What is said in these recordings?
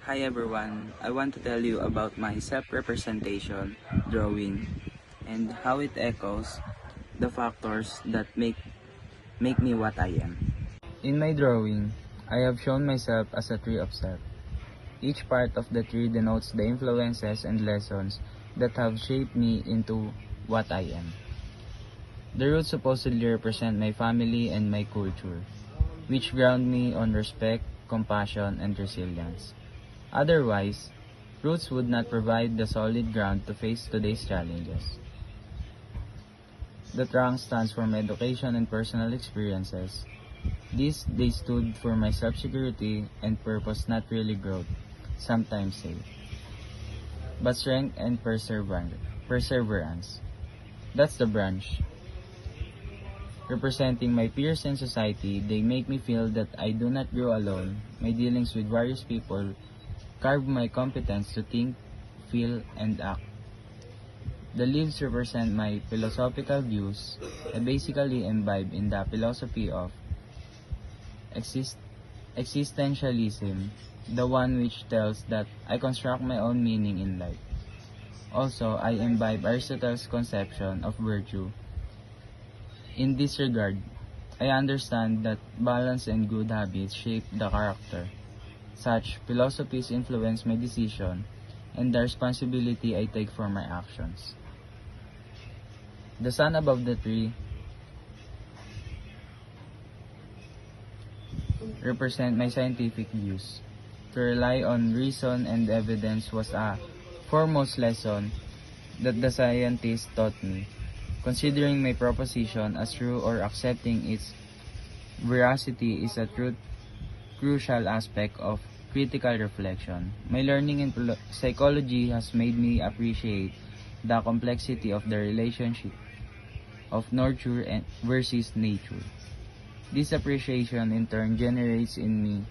Hi everyone, I want to tell you about my self-representation drawing and how it echoes the factors that make me what I am. In my drawing, I have shown myself as a tree of self. Each part of the tree denotes the influences and lessons that have shaped me into what I am. The roots supposedly represent my family and my culture, which ground me on respect, compassion, and resilience. Otherwise, roots would not provide the solid ground to face today's challenges. The trunk stands for my education and personal experiences. They stood for my self-security and purpose, not really growth, sometimes say, but strength and perseverance. That's the branch. Representing my peers in society, they make me feel that I do not grow alone. My dealings with various people carve my competence to think, feel, and act. The leaves represent my philosophical views. I basically imbibe in the philosophy of existentialism, the one which tells that I construct my own meaning in life. Also, I imbibe Aristotle's conception of virtue. In this regard, I understand that balance and good habits shape the character. Such philosophies influence my decision and the responsibility I take for my actions. The sun above the tree represent my scientific views. To rely on reason and evidence was a foremost lesson that the scientist taught me. Considering my proposition as true or accepting its veracity is a crucial aspect of critical reflection. My learning in psychology has made me appreciate the complexity of the relationship of nurture versus nature. This appreciation in turn generates in me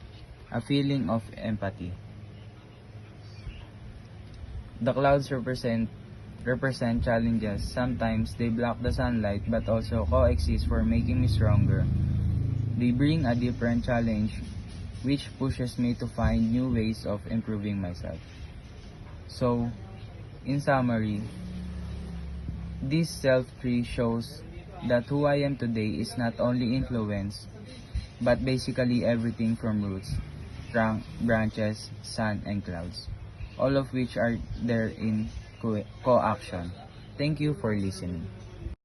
a feeling of empathy. The clouds represent challenges. Sometimes they block the sunlight but also coexist for making me stronger. They bring a different challenge which pushes me to find new ways of improving myself. So, in summary, this self-tree shows that who I am today is not only influence, but basically everything from roots, trunk, branches, sun, and clouds, all of which are there in co-action. Thank you for listening.